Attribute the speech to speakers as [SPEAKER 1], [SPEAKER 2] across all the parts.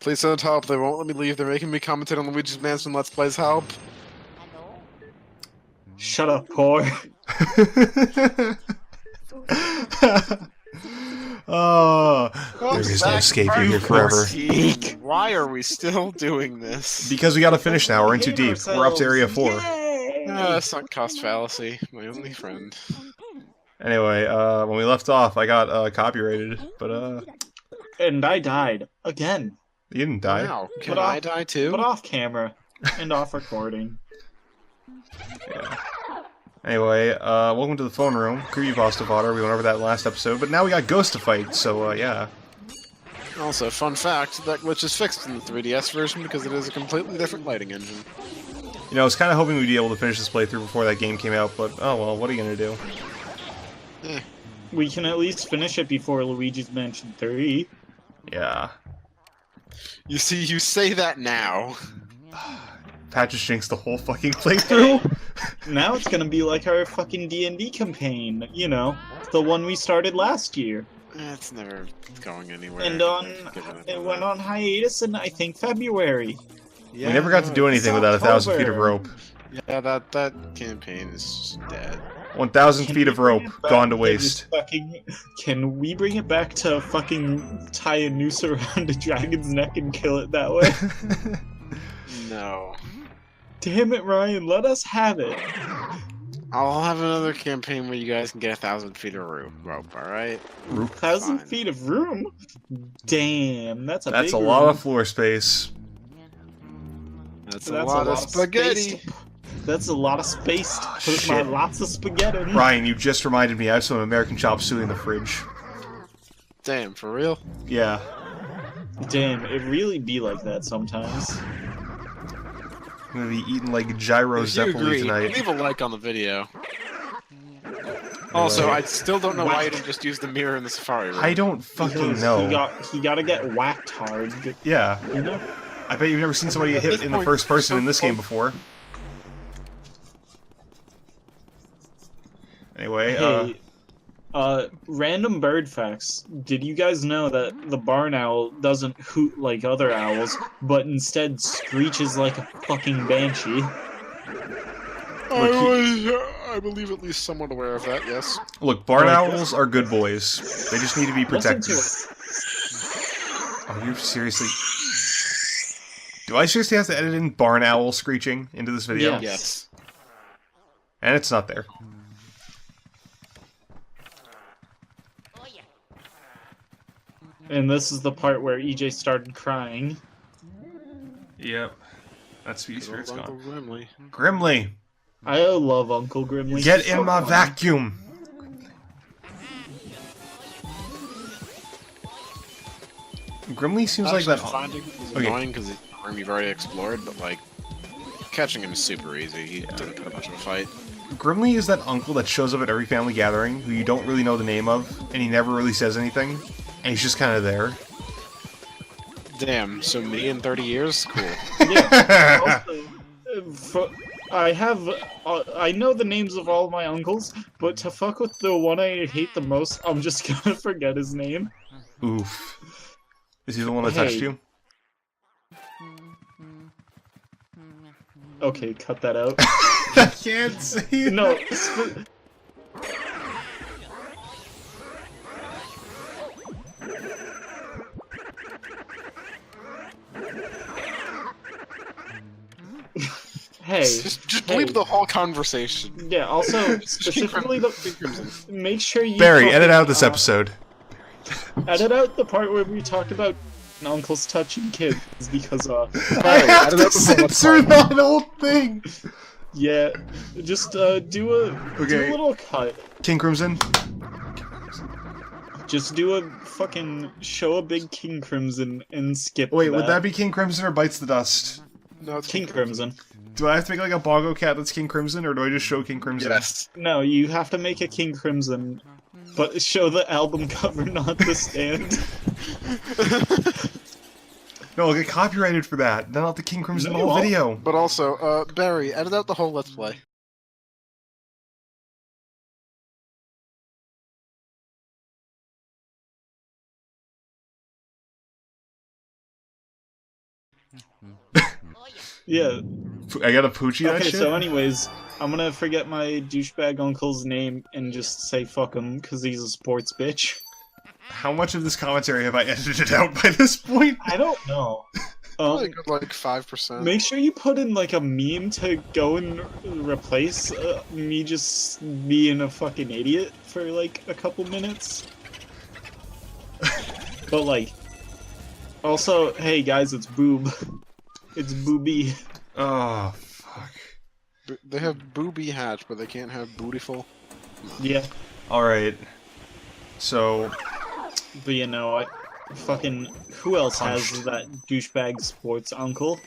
[SPEAKER 1] Please send help. They won't let me leave. They're making me commentate on Luigi's Mansion Let's Plays. Help.
[SPEAKER 2] Shut up, whore.
[SPEAKER 3] Oh, there is no escaping here forever.
[SPEAKER 1] Why are we still doing this?
[SPEAKER 3] Because we gotta finish now. We're in too deep. We're up to area 4.
[SPEAKER 1] Sunk cost fallacy. My only friend.
[SPEAKER 3] Anyway, when we left off, I got copyrighted, but
[SPEAKER 2] And I died again.
[SPEAKER 3] you didn't die.
[SPEAKER 1] Wow. Can I die too?
[SPEAKER 2] But off camera and off recording.
[SPEAKER 3] Yeah. Anyway, welcome to the phone room. Creepypasta fodder. We went over that last episode, but now we got Ghost to fight, so yeah.
[SPEAKER 1] Also, fun fact, that glitch is fixed in the 3DS version because it is a completely different lighting engine.
[SPEAKER 3] You know, I was kind of hoping we'd be able to finish this playthrough before that game came out, but oh well, what are you gonna do?
[SPEAKER 2] We can at least finish it before Luigi's Mansion 3.
[SPEAKER 3] Yeah.
[SPEAKER 1] You see, you say that now.
[SPEAKER 3] Pat just jinxed the whole fucking playthrough.
[SPEAKER 2] Now it's gonna be like our fucking D&D campaign, you know, the one we started last year.
[SPEAKER 1] It's never going anywhere.
[SPEAKER 2] And it went on hiatus in, I think, February.
[SPEAKER 3] Yeah, we never got to do anything without 1,000 feet of rope.
[SPEAKER 1] Yeah, that campaign is just dead.
[SPEAKER 3] 1,000 feet of rope gone to waste.
[SPEAKER 2] Can we bring it back to fucking tie a noose around a dragon's neck and kill it that way?
[SPEAKER 1] No.
[SPEAKER 2] Damn it, Ryan, let us have it.
[SPEAKER 1] I'll have another campaign where you guys can get 1,000 feet of rope, alright?
[SPEAKER 2] 1,000 feet of room? Damn, that's a
[SPEAKER 3] lot of floor space.
[SPEAKER 1] That's a lot of spaghetti.
[SPEAKER 2] That's a lot of space to put my lots of spaghetti.
[SPEAKER 3] Ryan, you just reminded me I have some American chop suey in the fridge.
[SPEAKER 1] Damn, for real?
[SPEAKER 3] Yeah.
[SPEAKER 2] Damn, it really be like that sometimes.
[SPEAKER 3] I'm gonna be eating like gyro zeppeli tonight.
[SPEAKER 1] Leave a like on the video. Also, I still don't know why you didn't just use the mirror in the safari room.
[SPEAKER 3] I don't fucking know.
[SPEAKER 2] He gotta get whacked hard.
[SPEAKER 3] Yeah.
[SPEAKER 2] You know?
[SPEAKER 3] I bet you've never seen somebody get hit in the first person in this game before. Anyway,
[SPEAKER 2] random bird facts. Did you guys know that the barn owl doesn't hoot like other owls, but instead screeches like a fucking banshee?
[SPEAKER 1] I believe at least somewhat aware of that, yes.
[SPEAKER 3] Look, barn owls are good boys. They just need to be protected. Oh, you seriously... Do I seriously have to edit in barn owl screeching into this video?
[SPEAKER 1] Yes.
[SPEAKER 3] And it's not there.
[SPEAKER 2] And this is the part where EJ started crying.
[SPEAKER 3] Yep. That speaks for it's
[SPEAKER 1] Uncle
[SPEAKER 3] gone.
[SPEAKER 1] Grimly.
[SPEAKER 3] Grimly!
[SPEAKER 2] I love Uncle Grimly.
[SPEAKER 3] Get in my vacuum! Grimly seems like that...
[SPEAKER 1] Finding is annoying because it's a room you've already explored, but like, catching him is super easy. He doesn't put much of a fight.
[SPEAKER 3] Grimly is that uncle that shows up at every family gathering who you don't really know the name of, and he never really says anything, and he's just kind of there.
[SPEAKER 1] Damn, so me in 30 years? Cool.
[SPEAKER 2] Yeah. Also, I know the names of all my uncles, but to fuck with the one I hate the most, I'm just gonna forget his name.
[SPEAKER 3] Oof. Is he the one that touched you?
[SPEAKER 2] Okay, cut that out.
[SPEAKER 3] I can't say it.
[SPEAKER 2] No. Hey.
[SPEAKER 1] Just leave the whole conversation.
[SPEAKER 2] Yeah, also, specifically make sure you...
[SPEAKER 3] Barry, edit out this episode.
[SPEAKER 2] Edit out the part where we talked about uncles touching kids, because,
[SPEAKER 3] I have to censor that whole thing!
[SPEAKER 2] Yeah, just, do a little cut.
[SPEAKER 3] King Crimson?
[SPEAKER 2] Just do a fucking show a big King Crimson and skip
[SPEAKER 3] Wait, would that be King Crimson or Bites the Dust?
[SPEAKER 1] No, it's
[SPEAKER 2] King Crimson.
[SPEAKER 3] Do I have to make like a Bongo Cat that's King Crimson, or do I just show King Crimson?
[SPEAKER 1] Yes.
[SPEAKER 2] No, you have to make a King Crimson, but show the album cover, not the stand.
[SPEAKER 3] No, I'll get copyrighted for that. Then I'll have to King Crimson
[SPEAKER 2] No,
[SPEAKER 3] the whole video.
[SPEAKER 1] But also, Barry, edit out the whole Let's Play.
[SPEAKER 2] Yeah.
[SPEAKER 3] I got a Poochie that
[SPEAKER 2] Okay,
[SPEAKER 3] shit?
[SPEAKER 2] so anyways, I'm gonna forget my douchebag uncle's name and just say fuck him, because he's a sports bitch.
[SPEAKER 3] How much of this commentary have I edited out by this point?
[SPEAKER 2] I don't know.
[SPEAKER 1] Probably good, like 5%.
[SPEAKER 2] Make sure you put in like a meme to go and replace me just being a fucking idiot for like a couple minutes. But like, also, hey guys, it's boob. It's booby.
[SPEAKER 3] Oh, fuck.
[SPEAKER 1] They have booby hatch, but they can't have bootyful.
[SPEAKER 2] Yeah,
[SPEAKER 3] Alright. So,
[SPEAKER 2] but you know, fucking who else has
[SPEAKER 3] Punched.
[SPEAKER 2] that douchebag sports uncle?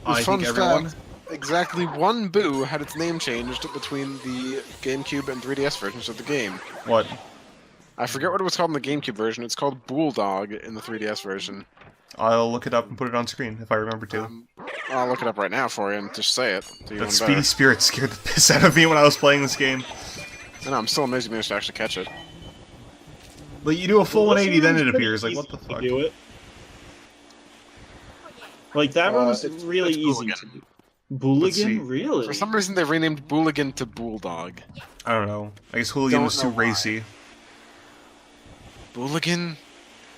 [SPEAKER 3] I
[SPEAKER 1] Fun
[SPEAKER 3] think everyone...
[SPEAKER 1] fact, exactly one Boo had its name changed between the GameCube and 3DS versions of the game.
[SPEAKER 3] What?
[SPEAKER 1] I forget what it was called in the GameCube version. It's called Bulldog in the 3DS version.
[SPEAKER 3] I'll look it up and put it on screen if I remember to.
[SPEAKER 1] I'll look it up right now for you and just say it.
[SPEAKER 3] That Speedy Spirit scared the piss out of me when I was playing this game.
[SPEAKER 1] And I'm still amazed you managed to actually catch it.
[SPEAKER 3] Like, you do a full
[SPEAKER 2] Well,
[SPEAKER 3] 180, then it
[SPEAKER 2] pretty
[SPEAKER 3] appears. Like,
[SPEAKER 2] easy
[SPEAKER 3] what the
[SPEAKER 2] to
[SPEAKER 3] fuck?
[SPEAKER 2] do it. Like that one's
[SPEAKER 1] It's
[SPEAKER 2] really easy
[SPEAKER 1] Booligan.
[SPEAKER 2] to do.
[SPEAKER 3] Let's see.
[SPEAKER 2] Booligan, really?
[SPEAKER 1] For some reason, they renamed Booligan to Bulldog.
[SPEAKER 3] I don't know. I guess Hooligan
[SPEAKER 1] Don't
[SPEAKER 3] was too
[SPEAKER 1] know why.
[SPEAKER 3] racy.
[SPEAKER 1] Booligan?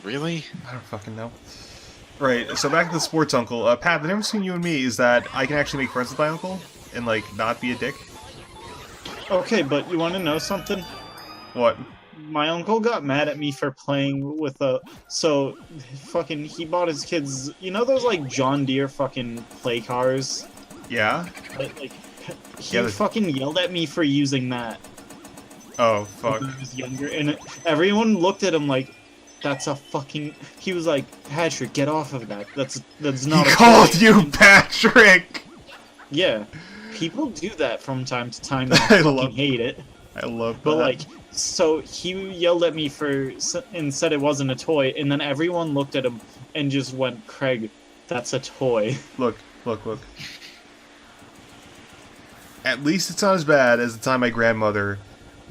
[SPEAKER 1] Really?
[SPEAKER 3] I don't fucking know. Right, so back to the sports uncle. Pat, the difference between you and me is that I can actually make friends with my uncle and, like, not be a dick.
[SPEAKER 2] Okay, but you want to know something?
[SPEAKER 3] What?
[SPEAKER 2] My uncle got mad at me for playing with a... So, fucking, he bought his kids... You know those, like, John Deere fucking play cars?
[SPEAKER 3] Yeah?
[SPEAKER 2] Like, he
[SPEAKER 3] Yeah,
[SPEAKER 2] fucking yelled at me for using that
[SPEAKER 3] Oh, fuck.
[SPEAKER 2] when I was younger, and everyone looked at him like, that's a fucking... He was like, Patrick, get off of that. That's not
[SPEAKER 3] He
[SPEAKER 2] a
[SPEAKER 3] called
[SPEAKER 2] toy."
[SPEAKER 3] you Patrick!
[SPEAKER 2] Yeah. People do that from time to time, and I
[SPEAKER 3] I
[SPEAKER 2] fucking
[SPEAKER 3] love-
[SPEAKER 2] hate it.
[SPEAKER 3] I love
[SPEAKER 2] But
[SPEAKER 3] that.
[SPEAKER 2] like, so he yelled at me and said it wasn't a toy, and then everyone looked at him and just went, Craig, that's a toy.
[SPEAKER 3] Look. At least it's not as bad as the time my grandmother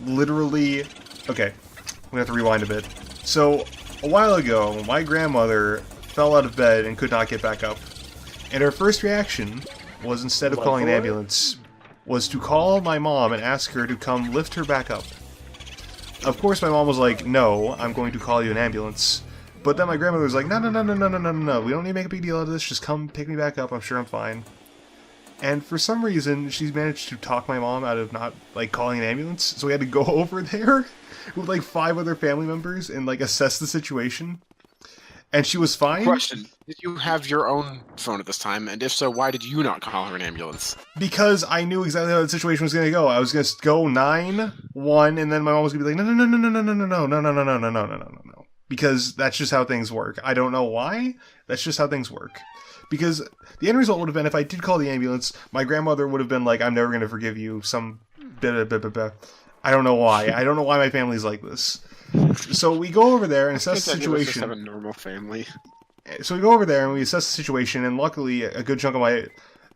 [SPEAKER 3] literally... Okay, I'm gonna have to rewind a bit. So, a while ago, my grandmother fell out of bed and could not get back up. And her first reaction was, instead of
[SPEAKER 2] Like
[SPEAKER 3] calling an
[SPEAKER 2] what?
[SPEAKER 3] ambulance, was to call my mom and ask her to come lift her back up. Of course, my mom was like, no, I'm going to call you an ambulance. But then my grandmother was like, no, we don't need to make a big deal out of this, just come pick me back up, I'm sure I'm fine. And for some reason, she's managed to talk my mom out of not, like, calling an ambulance, so we had to go over there with, like, 5 other family members and, like, assess the situation. And she was fine.
[SPEAKER 1] Question. Did you have your own phone at this time? And if so, why did you not call her an ambulance?
[SPEAKER 3] Because I knew exactly how the situation was going to go. I was going to go 9-1, and then my mom was going to be like, no. Because that's just how things work. I don't know why. That's just how things work. Because the end result would have been, if I did call the ambulance, my grandmother would have been like, I'm never going to forgive you, I don't know why. I don't know why my family's like this. So we go over there and assess the
[SPEAKER 1] Just
[SPEAKER 3] situation.
[SPEAKER 1] have a normal family.
[SPEAKER 3] So we go over there and we assess the situation, and luckily a good chunk of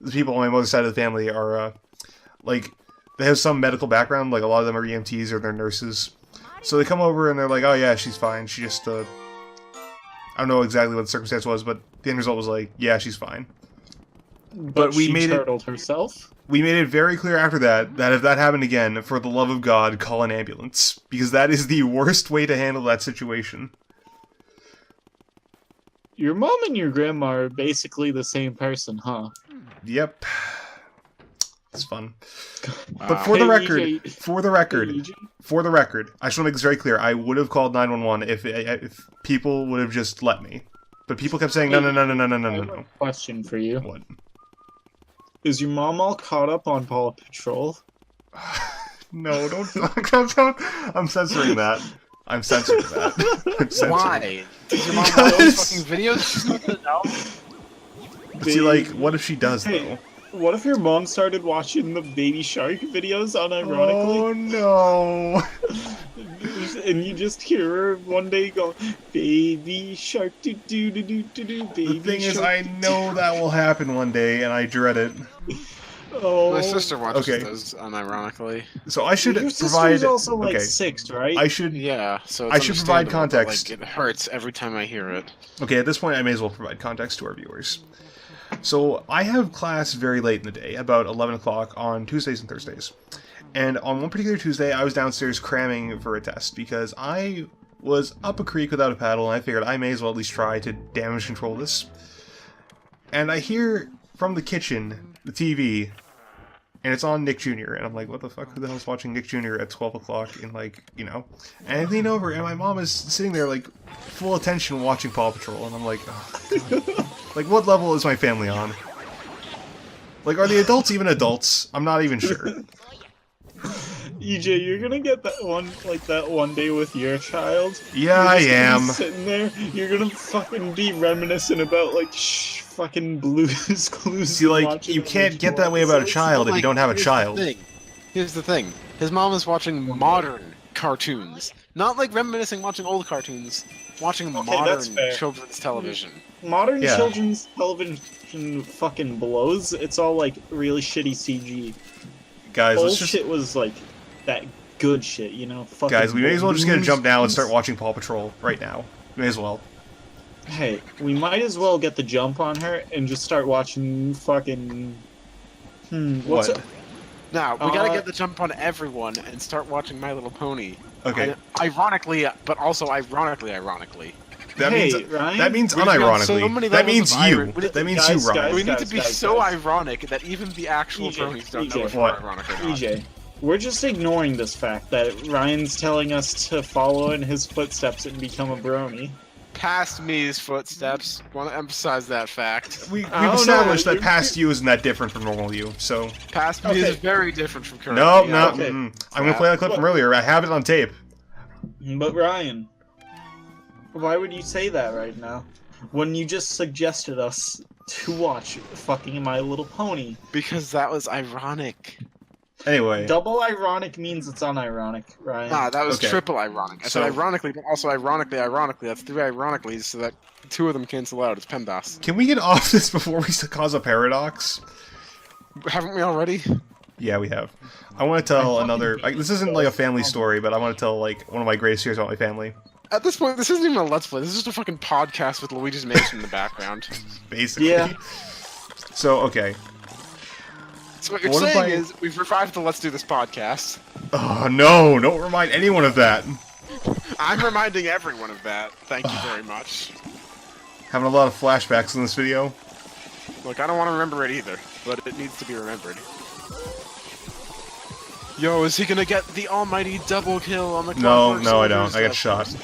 [SPEAKER 3] the people on my mother's side of the family are, like, they have some medical background, like a lot of them are EMTs or they're nurses. So they come over and they're like, oh yeah, she's fine, she just, I don't know exactly what the circumstance was, but the end result was like, yeah, she's fine.
[SPEAKER 2] But
[SPEAKER 3] we
[SPEAKER 2] she
[SPEAKER 3] made it-
[SPEAKER 2] turtled herself?
[SPEAKER 3] We made it very clear after that, that if that happened again, for the love of God, call an ambulance. Because that is the worst way to handle that situation.
[SPEAKER 2] Your mom and your grandma are basically the same person, huh?
[SPEAKER 3] Yep. It's fun.
[SPEAKER 1] Wow.
[SPEAKER 3] But for the
[SPEAKER 2] Hey,
[SPEAKER 3] record,
[SPEAKER 2] EJ.
[SPEAKER 3] for the record,
[SPEAKER 2] Luigi?
[SPEAKER 3] for the record, I just want to make this very clear. I would have called 911 if people would have just let me. But people kept saying, no.
[SPEAKER 2] I have a question for you.
[SPEAKER 3] What?
[SPEAKER 2] Is your mom all caught up on Paw Patrol?
[SPEAKER 3] No, don't. I'm censoring that. I'm censoring that. I'm censoring.
[SPEAKER 1] Why? Does your mom watch
[SPEAKER 3] Because-
[SPEAKER 1] those fucking videos? She's not gonna know.
[SPEAKER 3] See, like, what if she does,
[SPEAKER 2] Hey,
[SPEAKER 3] though?
[SPEAKER 2] what if your mom started watching the Baby Shark videos unironically?
[SPEAKER 3] Oh, no.
[SPEAKER 2] And you just hear her one day go, Baby Shark, do do do do do do, Baby
[SPEAKER 3] The thing is,
[SPEAKER 2] Shark.
[SPEAKER 3] I know that will happen one day, and I dread it.
[SPEAKER 2] Oh,
[SPEAKER 1] My sister watches
[SPEAKER 3] Okay.
[SPEAKER 1] those, unironically.
[SPEAKER 3] So I should
[SPEAKER 2] your sister's
[SPEAKER 3] provide.
[SPEAKER 2] also like
[SPEAKER 3] Okay,
[SPEAKER 2] 6, right?
[SPEAKER 3] I should.
[SPEAKER 1] Yeah, so
[SPEAKER 3] I
[SPEAKER 1] it's
[SPEAKER 3] should provide
[SPEAKER 1] understandable, but,
[SPEAKER 3] context.
[SPEAKER 1] like, it hurts every time I hear it.
[SPEAKER 3] Okay, at this point, I may as well provide context to our viewers. So I have class very late in the day, about 11 o'clock on Tuesdays and Thursdays. And on one particular Tuesday, I was downstairs cramming for a test because I was up a creek without a paddle, and I figured I may as well at least try to damage control this. And I hear from the kitchen the TV, and it's on Nick Jr., and I'm like, what the fuck, who the hell's watching Nick Jr. at 12 o'clock in, like, you know? And I lean over, and my mom is sitting there, like, full attention watching Paw Patrol, and I'm like, oh, God. Like, what level is my family on? Like, are the adults even adults? I'm not even sure.
[SPEAKER 2] EJ, you're gonna get that one day with your child.
[SPEAKER 3] Yeah,
[SPEAKER 2] You're
[SPEAKER 3] I
[SPEAKER 2] just gonna
[SPEAKER 3] am.
[SPEAKER 2] be sitting there, you're gonna fucking be reminiscent about like fucking Blue's Clues.
[SPEAKER 3] See, like,
[SPEAKER 2] watching
[SPEAKER 3] you
[SPEAKER 2] on
[SPEAKER 3] can't get
[SPEAKER 2] HBO
[SPEAKER 3] that way about a
[SPEAKER 2] episodes.
[SPEAKER 3] child if you don't have a
[SPEAKER 1] Here's the
[SPEAKER 3] child.
[SPEAKER 1] thing. Here's the thing. His mom is watching modern cartoons. Not like reminiscing watching old cartoons. Watching
[SPEAKER 2] that's
[SPEAKER 1] modern
[SPEAKER 2] fair.
[SPEAKER 1] children's television.
[SPEAKER 2] Modern
[SPEAKER 3] Yeah.
[SPEAKER 2] children's television fucking blows. It's all like really shitty CG.
[SPEAKER 3] Guys,
[SPEAKER 2] Old
[SPEAKER 3] let's just...
[SPEAKER 2] shit was like that good shit, you know? Fucking
[SPEAKER 3] Guys, we may as well just get a
[SPEAKER 2] Blue's
[SPEAKER 3] jump now and
[SPEAKER 2] Clues.
[SPEAKER 3] start watching Paw Patrol right now. We may as well.
[SPEAKER 2] Hey, we might as well get the jump on her and just start watching fucking. What's
[SPEAKER 3] What?
[SPEAKER 2] it?
[SPEAKER 1] Now, we gotta
[SPEAKER 2] Uh,
[SPEAKER 1] get the jump on everyone and start watching My Little Pony.
[SPEAKER 3] Okay.
[SPEAKER 1] Ironically, but also ironically.
[SPEAKER 3] That
[SPEAKER 2] Hey,
[SPEAKER 3] means
[SPEAKER 2] Ryan?
[SPEAKER 3] that means
[SPEAKER 1] We've got so
[SPEAKER 3] unironically.
[SPEAKER 1] many
[SPEAKER 3] That
[SPEAKER 1] levels
[SPEAKER 3] means
[SPEAKER 1] of
[SPEAKER 3] you.
[SPEAKER 1] irony.
[SPEAKER 3] That means
[SPEAKER 2] Guys,
[SPEAKER 3] you, Ryan.
[SPEAKER 2] guys,
[SPEAKER 1] We need to be
[SPEAKER 2] guys,
[SPEAKER 1] so
[SPEAKER 2] guys.
[SPEAKER 1] ironic that even the actual
[SPEAKER 2] EJ,
[SPEAKER 1] bronies don't know if
[SPEAKER 3] What?
[SPEAKER 1] we're ironic or not.
[SPEAKER 2] EJ, we're just ignoring this fact that Ryan's telling us to follow in his footsteps and become a brony.
[SPEAKER 1] Past me's footsteps. Want to emphasize that fact.
[SPEAKER 3] We've
[SPEAKER 2] I don't know,
[SPEAKER 3] established that
[SPEAKER 2] you're-
[SPEAKER 3] past you isn't that different from normal you, so...
[SPEAKER 1] Past me
[SPEAKER 2] Okay.
[SPEAKER 1] is very different from current
[SPEAKER 3] No,
[SPEAKER 1] me.
[SPEAKER 3] no,
[SPEAKER 2] okay.
[SPEAKER 3] I'm gonna play that clip from earlier. I have it on tape.
[SPEAKER 2] But Ryan, why would you say that right now? When you just suggested us to watch fucking My Little Pony.
[SPEAKER 1] Because that was ironic.
[SPEAKER 3] Anyway,
[SPEAKER 2] Double ironic means it's unironic, Ryan.
[SPEAKER 1] Nah, that was
[SPEAKER 3] Okay.
[SPEAKER 1] triple ironic. I
[SPEAKER 3] So-
[SPEAKER 1] said ironically, but also ironically. That's three ironicallys, so that two of them cancel out. It's PEMDAS.
[SPEAKER 3] can we get off this before we cause a paradox?
[SPEAKER 1] Haven't we already?
[SPEAKER 3] Yeah, we have. I want to tell another... this isn't like a family story, but I want to tell like one of my greatest fears about my family.
[SPEAKER 1] At this point, this isn't even a Let's Play. This is just a fucking podcast with Luigi's Mansion in the background.
[SPEAKER 3] Basically.
[SPEAKER 2] Yeah.
[SPEAKER 3] So, okay.
[SPEAKER 1] So what you're
[SPEAKER 3] What if
[SPEAKER 1] saying
[SPEAKER 3] I-
[SPEAKER 1] is, we've revived the Let's Do This podcast.
[SPEAKER 3] Oh, no! Don't remind anyone of that!
[SPEAKER 1] I'm reminding everyone of that. Thank you very much.
[SPEAKER 3] Having a lot of flashbacks in this video.
[SPEAKER 1] Look, I don't want to remember it either, but it needs to be remembered. Yo, is he gonna get the almighty double kill on the
[SPEAKER 3] No,
[SPEAKER 1] Clockwork
[SPEAKER 3] no, I
[SPEAKER 1] Soldiers?
[SPEAKER 3] don't. I got shot.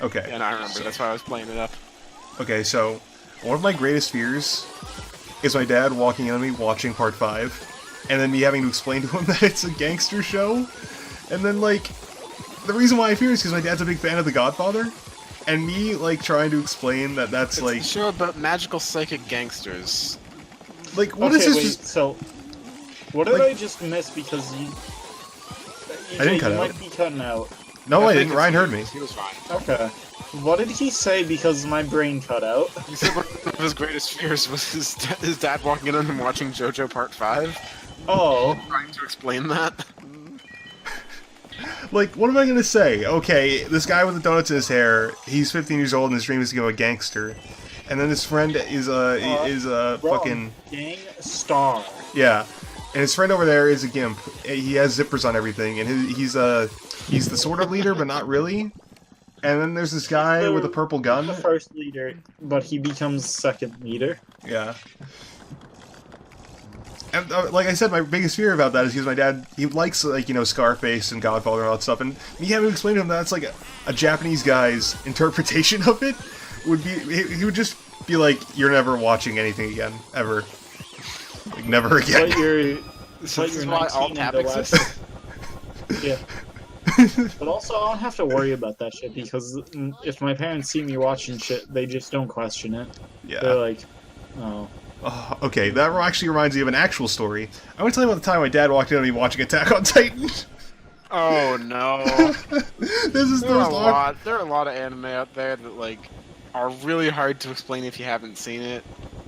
[SPEAKER 3] Okay.
[SPEAKER 1] Yeah, no, I remember. That's why I was playing it up.
[SPEAKER 3] Okay, so, one of my greatest fears is my dad walking in on me watching Part 5, and then me having to explain to him that it's a gangster show, and then, like, the reason why I fear is because my dad's a big fan of The Godfather, and me, like, trying to explain that that's,
[SPEAKER 1] It's
[SPEAKER 3] like...
[SPEAKER 1] a show about magical psychic gangsters.
[SPEAKER 3] Like, what
[SPEAKER 2] Okay,
[SPEAKER 3] is this
[SPEAKER 2] wait,
[SPEAKER 3] just...
[SPEAKER 2] so what did
[SPEAKER 3] like-
[SPEAKER 2] I just miss because you?
[SPEAKER 3] I didn't cut
[SPEAKER 2] you
[SPEAKER 3] out.
[SPEAKER 2] might be cutting out.
[SPEAKER 3] No, I
[SPEAKER 1] think
[SPEAKER 3] didn't. Ryan
[SPEAKER 1] it's-
[SPEAKER 3] heard me.
[SPEAKER 1] He was fine.
[SPEAKER 2] Okay. What did he say because my brain cut out?
[SPEAKER 1] He said one of his greatest fears was his dad walking in on him watching JoJo Part 5.
[SPEAKER 2] Oh,
[SPEAKER 1] Trying to explain that.
[SPEAKER 3] Like, what am I gonna say? Okay, this guy with the donuts in his hair, he's 15 years old and his dream is to become a gangster. And then his friend is
[SPEAKER 2] wrong.
[SPEAKER 3] fucking...
[SPEAKER 2] Gang Star.
[SPEAKER 3] Yeah. And his friend over there is a gimp. He has zippers on everything, and he's the sort of leader, but not really. And then there's this guy with a purple gun.
[SPEAKER 2] The first leader, but he becomes second leader.
[SPEAKER 3] Yeah. And like I said, my biggest fear about that is because my dad, he likes, like, you know, Scarface and Godfather and all that stuff, and me having to explain to him that's like a Japanese guy's interpretation of it would be, he would just be like, you're never watching anything again, ever. Like, never again.
[SPEAKER 2] But you're,
[SPEAKER 1] So
[SPEAKER 2] but
[SPEAKER 1] this is
[SPEAKER 2] you're
[SPEAKER 1] why
[SPEAKER 2] 19
[SPEAKER 1] alt
[SPEAKER 2] and
[SPEAKER 1] tab
[SPEAKER 2] the last-
[SPEAKER 1] exists.
[SPEAKER 2] Yeah. But also, I don't have to worry about that shit because if my parents see me watching shit, they just don't question it. They're
[SPEAKER 3] Yeah.
[SPEAKER 2] like, oh.
[SPEAKER 3] Oh, okay, that actually reminds me of an actual story. I want to tell you about the time my dad walked in on me watching Attack on Titan.
[SPEAKER 1] Oh no.
[SPEAKER 3] This is the
[SPEAKER 1] There are
[SPEAKER 3] most
[SPEAKER 1] a
[SPEAKER 3] awkward.
[SPEAKER 1] lot. There are a lot of anime out there that like are really hard to explain if you haven't seen it.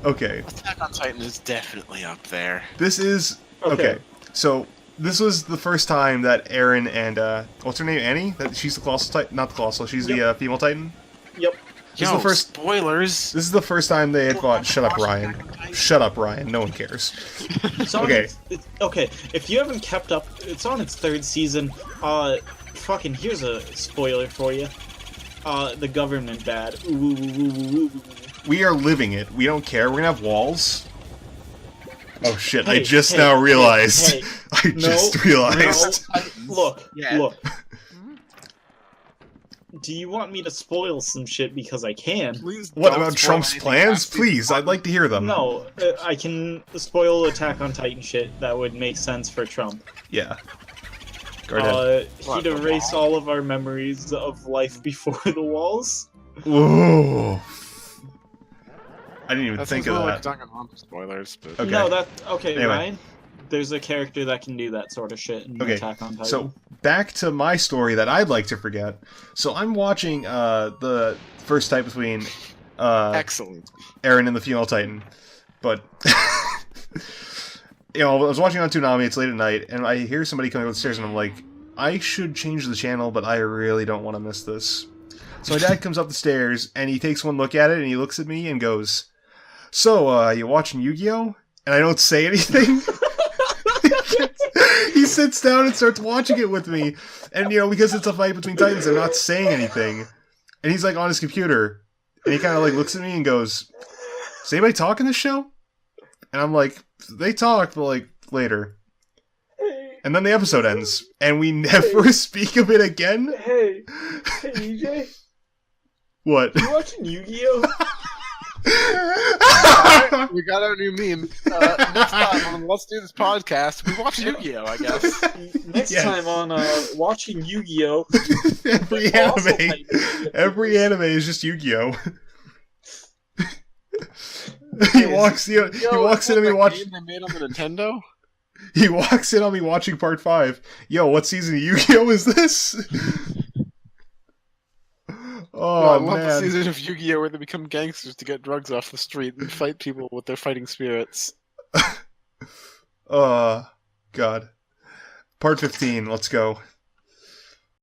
[SPEAKER 3] Okay.
[SPEAKER 1] Attack on Titan is definitely up there.
[SPEAKER 3] This is... Okay. So, this was the first time that Eren and, what's her name? Annie? She's the Colossal Titan? Not the Colossal, she's the female Titan?
[SPEAKER 2] Yep.
[SPEAKER 3] This is the first...
[SPEAKER 1] spoilers!
[SPEAKER 3] This is the first time they had fought... Shut up, Ryan. Shut up, Ryan. No one cares. Okay.
[SPEAKER 2] Okay, if you haven't kept up, it's on its 3rd season. Fucking, here's a spoiler for you. The government bad. Ooh.
[SPEAKER 3] We are living it. We don't care. We're gonna have walls. Oh shit,
[SPEAKER 2] Hey,
[SPEAKER 3] I just now realized.
[SPEAKER 2] hey.
[SPEAKER 3] I just realized.
[SPEAKER 2] Look.
[SPEAKER 1] Yeah.
[SPEAKER 2] Do you want me to spoil some shit because I can?
[SPEAKER 1] Please
[SPEAKER 3] What
[SPEAKER 1] don't
[SPEAKER 3] about
[SPEAKER 1] spoil
[SPEAKER 3] Trump's
[SPEAKER 1] anything
[SPEAKER 3] plans?
[SPEAKER 1] past
[SPEAKER 3] Please, I'd like to hear them.
[SPEAKER 2] No, I can spoil Attack on Titan shit that would make sense for Trump.
[SPEAKER 3] Yeah. Go ahead.
[SPEAKER 2] He'd erase all of our memories of life before the walls.
[SPEAKER 3] Whoa. I didn't even
[SPEAKER 1] That
[SPEAKER 3] think
[SPEAKER 1] seems
[SPEAKER 3] of
[SPEAKER 1] more
[SPEAKER 3] that.
[SPEAKER 1] like Danganronpa spoilers, but...
[SPEAKER 3] Okay.
[SPEAKER 2] No, okay,
[SPEAKER 3] Anyway.
[SPEAKER 2] Ryan. There's a character that can do that sort of shit in
[SPEAKER 3] Okay,
[SPEAKER 2] Attack on Titan.
[SPEAKER 3] So, back to my story that I'd like to forget. So, I'm watching the first fight between
[SPEAKER 1] Excellent.
[SPEAKER 3] Eren and the female Titan. But, you know, I was watching on Toonami, it's late at night, and I hear somebody coming up the stairs, and I'm like, I should change the channel, but I really don't want to miss this. So my dad comes up the stairs, and he takes one look at it, and he looks at me and goes, "So, you watching YuGiOh?" And I don't say anything. He sits down and starts watching it with me. And, you know, because it's a fight between Titans, I'm not saying anything. And he's, like, on his computer. And he kind of, like, looks at me and goes, "Does anybody talk in this show?" And I'm like, "They talk, but, like, later." And then the episode ends. And we never speak of it again.
[SPEAKER 2] Hey, EJ,
[SPEAKER 3] What?
[SPEAKER 2] you watching Yu-Gi-Oh?
[SPEAKER 1] Alright, we got our new meme. Next time on Let's Do This Podcast, we watch Yu-Gi-Oh, I guess.
[SPEAKER 2] Next
[SPEAKER 3] Yes.
[SPEAKER 2] time on watching Yu-Gi-Oh,
[SPEAKER 3] Every anime is just Yu-Gi-Oh. He walks in on me watching.
[SPEAKER 1] They made on the Nintendo.
[SPEAKER 3] He walks in on me watching part 5. Yo, what season of Yu-Gi-Oh is this? Oh,
[SPEAKER 1] I love the
[SPEAKER 3] man.
[SPEAKER 1] season of Yu-Gi-Oh where they become gangsters to get drugs off the street and fight people with their fighting spirits.
[SPEAKER 3] God. Part 15, let's go.